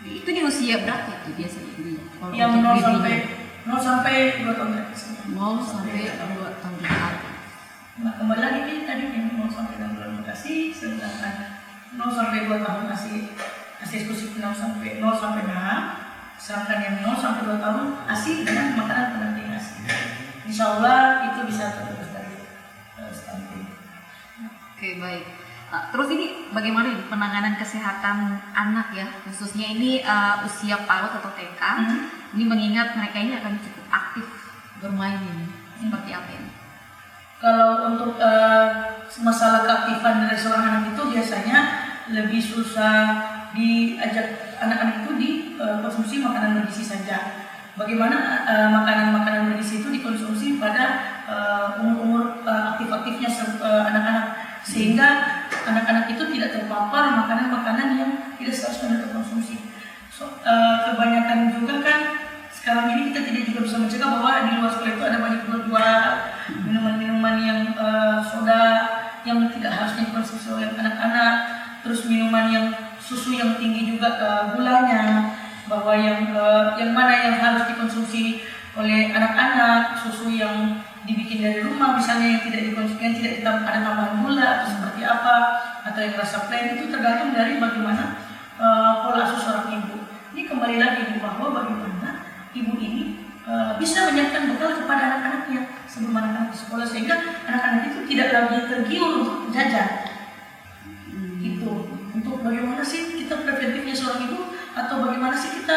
Itu di usia berapa tuh biasanya ini? Yang 0 sampai 2 tahun terakhir. 0 sampai 2 tahun terakhir. Nah, kembali lagi ini tadi yang 0 sampai 6 bulan kasih, sedangkan 0 sampai 2 tahun kasih eksklusif 0 sampai 6, sedangkan yang 0 sampai 2 tahun ASI dengan makanan pendamping ASI. Insya Allah itu bisa terus dari stunting. Oke, baik. Terus ini bagaimana penanganan kesehatan anak ya, khususnya ini usia PAUD atau TK Ini mengingat mereka ini akan cukup aktif bermain ini. Seperti apa ini? Kalau untuk masalah keaktifan dari seorang anak itu biasanya lebih susah diajak anak-anak itu dikonsumsi makanan bergizi saja. Bagaimana makanan-makanan bergizi itu dikonsumsi pada umur-umur aktif-aktifnya anak-anak, sehingga anak-anak itu tidak terpapar makanan-makanan yang tidak seharusnya dikonsumsi. Kebanyakan juga kan sekarang ini kita tidak juga bisa mencegah bahwa di luar sekolah itu ada banyak jual minuman-minuman yang soda yang tidak harusnya dikonsumsi oleh anak-anak, terus minuman yang susu yang tinggi juga gulanya, bahwa yang mana yang harus dikonsumsi oleh anak-anak, susu yang dibikin dari rumah misalnya yang tidak dikonsumsi, yang tidak ada tambahan gula atau seperti apa, atau yang rasa plain, itu tergantung dari bagaimana pola asuh seorang ibu. Ini kembali lagi bahwa bagaimana ibu ini bisa menyiapkan bekal kepada anak-anaknya sebelum anak-anak di sekolah, sehingga anak-anak itu tidak lagi tergiur untuk jajan. Itu untuk bagaimana sih kita preventifnya seorang ibu, atau bagaimana sih kita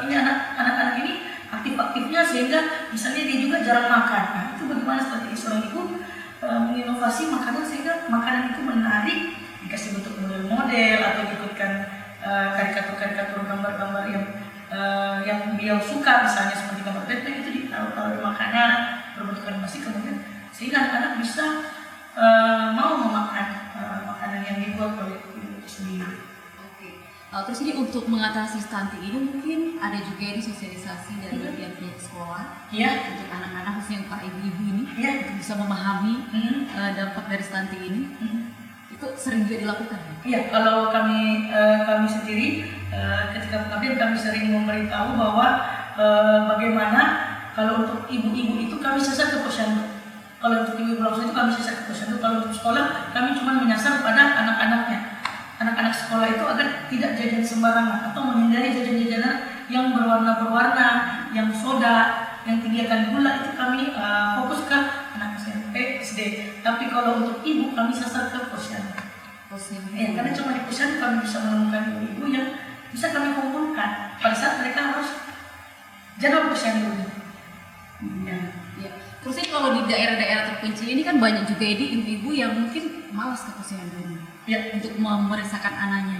ini anak-anak ini aktif-aktifnya sehingga misalnya dia juga jarang makan. Nah, itu bagaimana strategi seorang ibu menginovasi makanan sehingga makanan itu menarik, dikasih bentuk model-model atau diikutkan karikatur-karikatur gambar-gambar yang beliau suka, misalnya seperti gambar Batman itu ditaruh di makanan berbentuk animasi, kemudian sehingga anak-anak bisa mau memakan makanan yang dibuat oleh ibu sendiri. Oke. Terus ini untuk mengatasi stunting ini mungkin ada juga ini sosialisasi dari bagian pihak sekolah untuk anak-anak khususnya para ibu-ibu ini untuk bisa memahami dampak dari stunting ini. Itu sering juga dilakukan. Iya, kalau kami sendiri ketika pengabdian kami sering memberitahu bahwa bagaimana kalau untuk ibu-ibu itu kami sasar ke posyandu. Kalau untuk ibu-ibu langsung itu kami sasar ke posyandu. Kalau untuk sekolah kami cuma menyasar pada anak-anaknya. Anak-anak sekolah itu agar tidak jajan sembarangan atau menghindari jajan-jajanan yang berwarna-berwarna, yang soda, yang tinggi akan gula, itu kami fokus ke anak SMP, SD. Tapi kalau untuk ibu kami sasar ke posyandu. Karena cuma di posyandu kami bisa menemukan ibu-ibu yang bisa kami kumpulkan pada saat mereka harus jadwal posyandu. Terus ini kalau di daerah-daerah terpencil ini kan banyak juga ibu-ibu yang mungkin malas ke posyandu untuk memeriksakan anaknya.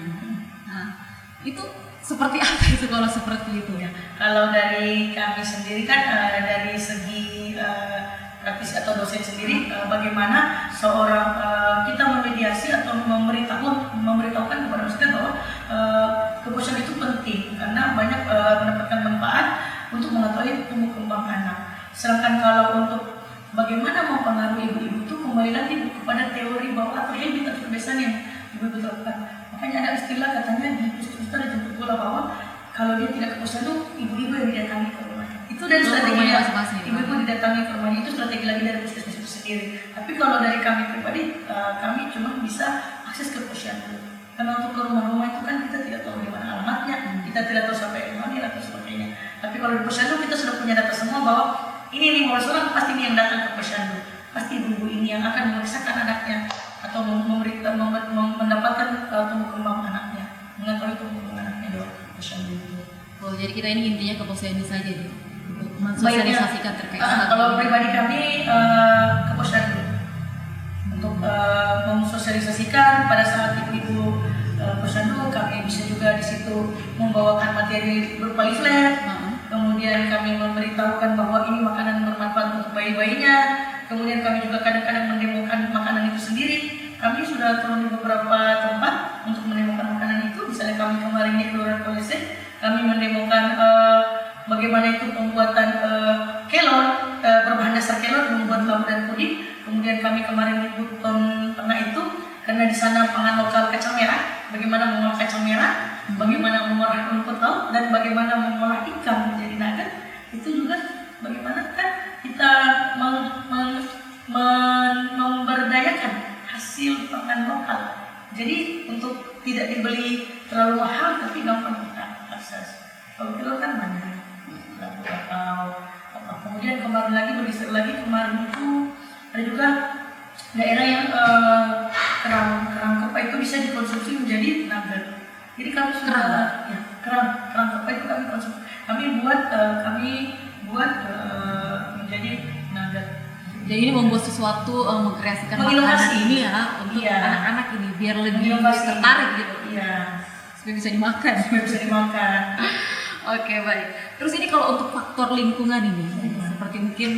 Nah, itu seperti apa itu kalau seperti itu? Kalau dari kami sendiri kan dari segi praktisi atau dosen sendiri, bagaimana seorang kita memediasi atau memberitahukan kepada masyarakat bahwa keposyandu itu penting karena banyak mendapatkan manfaat untuk mengetahui tumbuh kembang anak. Sedangkan kalau untuk bagaimana mempengaruhi ibu-ibu itu kembali lagi kepada teori bahwa atau habit atau kebiasaan yang ibu-ibu terapkan. Makanya ada istilah katanya di puskesmas ada jemput bola bahwa kalau dia tidak ke posyandu, ibu-ibu yang didatangi ke rumah. Itu dari strategi ibu-ibu didatangi ke rumahnya, itu strategi lagi dari puskesmas itu sendiri. Tapi kalau dari kami pribadi, kami cuma bisa akses ke posyandu. Karena untuk ke rumah-rumah itu kan kita tidak tahu di mana alamatnya, kita tidak tahu siapa yang memanggil atau sebagainya. Tapi kalau di posyandu kita sudah punya data semua bahwa ini 5 orang pasti ini yang datang ke posyandu, pasti ibu-ibu ini yang akan memeriksakan anaknya atau mendapatkan tumbuh kembang anaknya, mengetahui tumbuh kembang anaknya di posyandu itu. Oh, jadi kita ini intinya ke posyandu saja deh, untuk mensosialisasikan terkait. Kalau pribadi kami ke posyandu untuk mensosialisasikan pada saat ibu-ibu posyandu, kami bisa juga di situ membawakan materi berupa leaflet. Kemudian kami memberitahukan bahwa ini makanan bermanfaat untuk bayi-bayinya. Kemudian kami juga kadang-kadang mendemokan makanan itu sendiri. Kami sudah turun di beberapa tempat untuk mendemokan makanan itu. Misalnya kami kemarin di Kelurahan Kolese, kami mendemokan bagaimana itu pembuatan kelor berbahan dasar kelor, membuat lauk dan puding. Kemudian kami kemarin di Buton Tengah itu, karena di sana pangan lokal kacang merah, bagaimana mengolah kacang merah, bagaimana mengolah rumput laut, dan bagaimana mengolah ikan menjadi nugget. Itu juga bagaimana kan kita memberdayakan hasil pangan lokal. Jadi untuk tidak dibeli terlalu mahal tapi gampang kita akses. Kalau kilo kan banyak, atau kemudian kemarin lagi bergeser lagi, kemarin itu ada juga daerah yang kerang kepa itu bisa dikonsumsi menjadi nugget. Jadi kami sudah kerang kepa itu kami konsumsi. kami buat menjadi nugget. Jadi ini membuat sesuatu, mengkreasikan Menginovasi. makanan ini ya untuk Iya. anak-anak ini biar lebih Menginovasi. tertarik gitu. Iya, Supaya bisa dimakan. bisa dimakan. Oke, baik. Terus ini kalau untuk faktor lingkungan ini, Lingkungan. seperti mungkin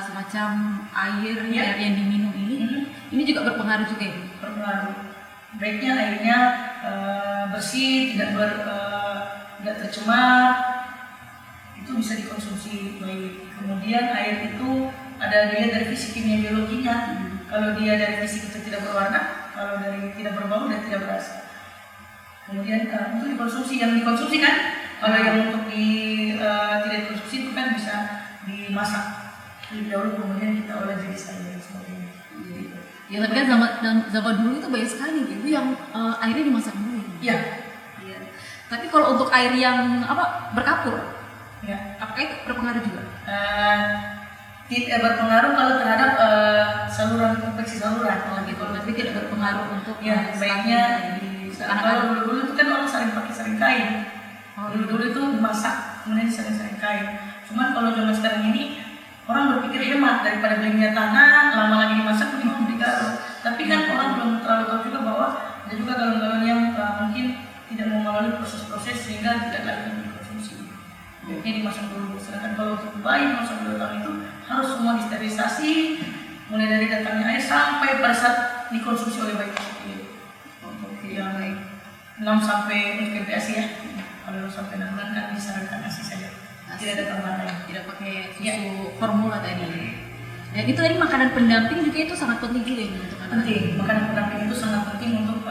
semacam air Iya. air yang diminum Mhm. ini juga berpengaruh juga ini. Berpengaruh. Baiknya airnya bersih, tidak tercemar, itu bisa dikonsumsi baik. Kemudian air itu ada dilihat dari fisik kimia biologinya. Kalau dia dari fisik itu tidak berwarna, kalau dari tidak berbau dan tidak berasa. Kemudian untuk dikonsumsi, yang dikonsumsi kan, kalau yang untuk tidak dikonsumsi itu kan bisa dimasak lebih dahulu, kemudian kita olah jadi sayur dan sebagainya. Gitu. Ya tapi kan zaman dulu itu banyak sekali gitu yang airnya dimasak dulu. Iya. Iya. Tapi kalau untuk air yang berkapur, Ya. apakah itu berpengaruh juga? Tidak berpengaruh kalau terhadap saluran infeksi saluran. Oh gitu, tapi tidak berpengaruh untuk Ya, baiknya kalau dulu-dulu itu kan orang sering pakai sering kain. Dulu-dulu itu dimasak, kemudian sering kain. Cuman kalau zaman sekarang ini orang berpikir hemat, daripada beli minyak tanah, lama lagi dimasak, mending beli galon. Tapi kan orang belum terlalu tahu juga bahwa ada juga galon-galon yang mungkin tidak mau melalui proses-proses sehingga tidak layak untuk dikonsumsi. Baiknya dimasak dulu. Sedangkan kalau untuk bayi 0 sampai 2 tahun itu harus semua disterilisasi, mulai dari datangnya air sampai pada saat dikonsumsi oleh bayi kecil. Untuk yang 6 sampai untuk MPASI ya. Kalau 0 sampai 6 bulan kan disarankan ASI saja. Tidak ada tambahan lain. Tidak pakai susu formula tadi. Dan itu tadi makanan pendamping juga itu sangat penting juga ini untuk anak. Penting. Makanan pendamping itu sangat penting untuk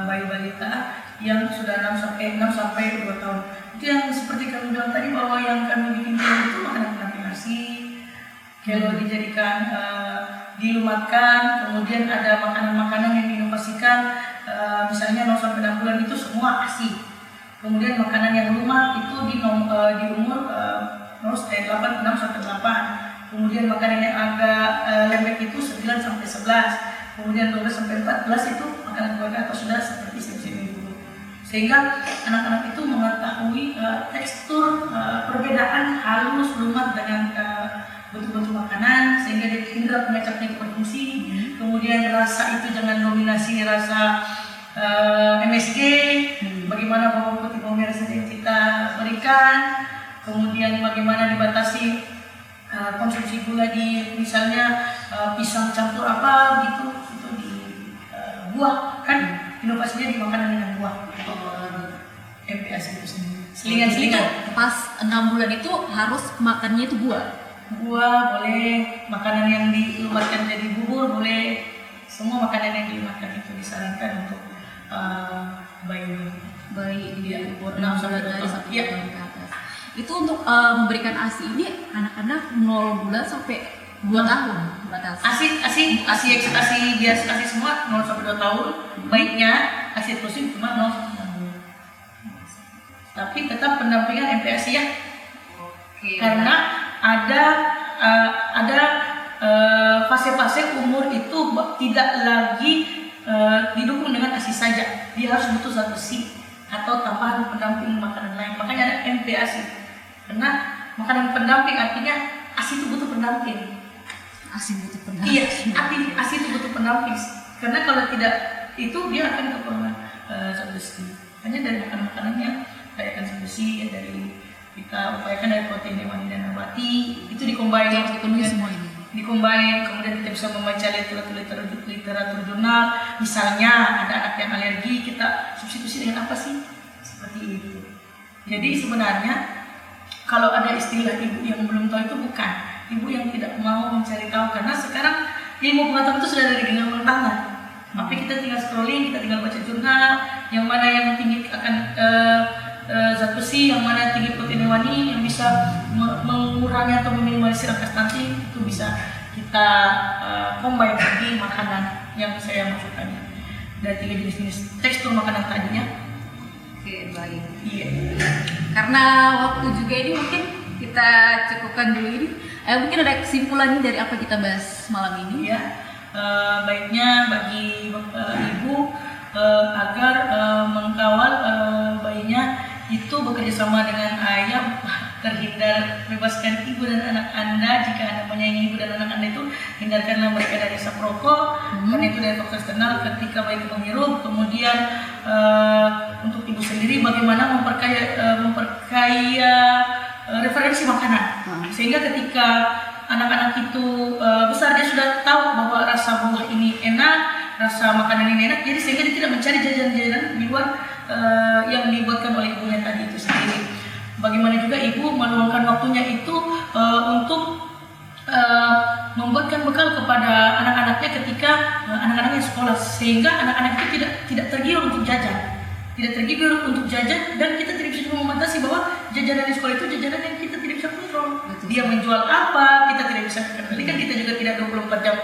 bayi balita yang sudah 6 sampai 2 tahun. Itu yang seperti kami bilang tadi bahwa yang kami bikin itu makanan pendamping ASI. Kalau dijadikan dilumatkan, kemudian ada makanan-makanan yang diinovasikan, misalnya 0 sampai 6 bulan itu semua ASI. Kemudian makanan yang lumat itu di umur 6 sampai 8. Kemudian makanan yang agak lembek itu 9 sampai 11. Kemudian 12 sampai 14 itu makanan keluarga atau sudah seperti semi dulu. Sehingga anak-anak itu mengetahui tekstur perbedaan halus lumat dengan bentuk-bentuk makanan, sehingga dia indera pengecapnya berfungsi. Kemudian rasa itu jangan dominasi rasa MSG, bagaimana bawang putih bawang merah saja yang kita berikan. Kemudian bagaimana dibatasi konsumsi gula di misalnya pisang campur apa gitu, itu di buah kan, inovasinya di makanan dengan buah. MPASI itu sendiri. Selingan-selingan. Pas 6 bulan itu harus makannya itu buah. Buah boleh, makanan yang dilumatkan jadi bubur boleh, semua makanan yang dilumatkan itu disarankan untuk bayi Di Iya. umur 6 6 sampai bulan dari 2 1 Iya. tahun ke atas. Itu untuk memberikan ASI ini anak-anak 0 bulan sampai 2 tahun batas. ASI biasa, ASI semua 0 sampai 2 tahun. Baiknya ASI eksklusif cuma 0 sampai 6 bulan. Tapi tetap pendampingan MPASI ya. Oke. Karena ada fase-fase umur itu tidak lagi didukung dengan ASI saja. Dia harus butuh zat besi atau tambahan pendamping makanan lain. Makanya ada MPASI. Karena makanan pendamping artinya ASI itu butuh pendamping. ASI butuh pendamping. Iya, ASI itu butuh pendamping. Karena kalau tidak itu dia akan kekurangan zat besi. Hanya dari makanan-makanannya kayak zat besi ya, dari kita upayakan dari protein hewani dan nabati itu dikombin Harus dipenuhi semua ini. dikombin, kemudian kita bisa membaca literatur jurnal. Misalnya ada anak yang alergi, kita substitusi dengan apa sih? Seperti itu. Jadi sebenarnya kalau ada istilah ibu yang belum tahu itu bukan ibu yang tidak mau mencari tahu, karena sekarang ilmu pengetahuan itu sudah ada di genggaman tangan. Tapi kita tinggal scrolling, kita tinggal baca jurnal, yang mana yang tinggi akan zat besi, yang mana tinggi protein hewani, yang bisa mengurangi atau meminimalisir angka stunting, itu bisa kita combine di makanan yang saya masukkan dari 3 jenis tekstur makanan tadinya. Oke, baik. Iya. Karena waktu juga ini mungkin kita cukupkan dulu ini. Mungkin ada kesimpulan nih dari apa kita bahas malam ini. Ya, baiknya bagi ibu agar mengkawal bayinya itu bekerja sama dengan ayah terhindar, bebaskan ibu dan anak Anda. Jika Anda menyayangi ibu dan anak Anda itu, hindarkanlah mereka dari asap rokok, karena itu dari faktor eksternal ketika bayi itu menghirup. Kemudian untuk ibu sendiri bagaimana memperkaya referensi makanan, sehingga ketika anak-anak itu besar, dia sudah tahu bahwa rasa buah ini enak, rasa makanan ini enak, jadi sehingga dia tidak mencari jajanan-jajanan di luar yang dibuatkan oleh ibunya tadi itu sendiri. Bagaimana juga ibu meluangkan waktunya itu untuk membuatkan bekal kepada anak-anaknya ketika anak-anaknya sekolah, sehingga anak-anak itu tidak tergiur untuk jajan, dan kita tidak bisa membatasi bahwa jajanan di sekolah itu jajanan yang kita tidak bisa kontrol. Dia menjual apa, kita tidak bisa kendalikan. Kita juga tidak 24 jam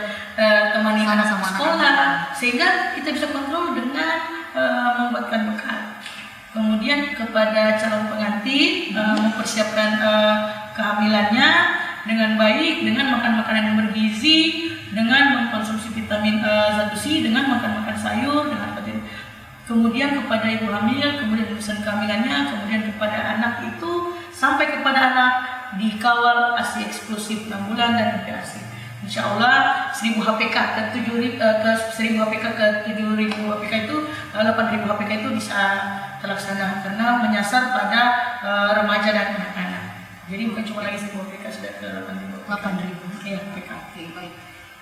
temani anak sama sekolah, sehingga kita bisa kontrol dengan membuatkan bekal. Kemudian kepada calon pengantin, mempersiapkan kehamilannya dengan baik, dengan makan makanan yang bergizi, dengan mengkonsumsi vitamin zat besi, dengan makan sayur, dengan protein. Kemudian kepada ibu hamil, kemudian urusan kehamilannya, kemudian kepada anak itu, sampai kepada anak dikawal ASI eksklusif 6 bulan dan ASI. Insya Allah 1000 HPK ke 1000 HPK ke 7000 HPK itu 8000 HPK itu bisa terlaksana karena menyasar pada remaja dan anak-anak. Jadi bukan cuma lagi 1000 HPK, sudah ke 8000 HPK. Oke, baik.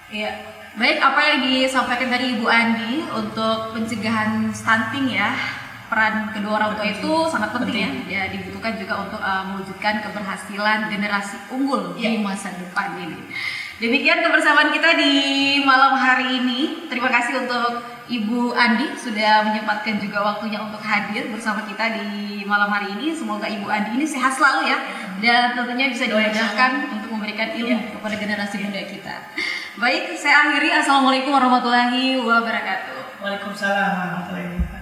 Iya. Baik, apa yang disampaikan dari Ibu Andi untuk pencegahan stunting ya, peran kedua orang tua itu sangat penting ya dibutuhkan juga untuk mewujudkan keberhasilan generasi unggul di masa depan ini. Demikian kebersamaan kita di malam hari ini. Terima kasih untuk Ibu Andi sudah menyempatkan juga waktunya untuk hadir bersama kita di malam hari ini. Semoga Ibu Andi ini sehat selalu ya, dan tentunya bisa dimudahkan untuk memberikan ilmu kepada generasi muda kita. Baik, saya akhiri. Assalamualaikum warahmatullahi wabarakatuh. Waalaikumsalam warahmatullahi wabarakatuh.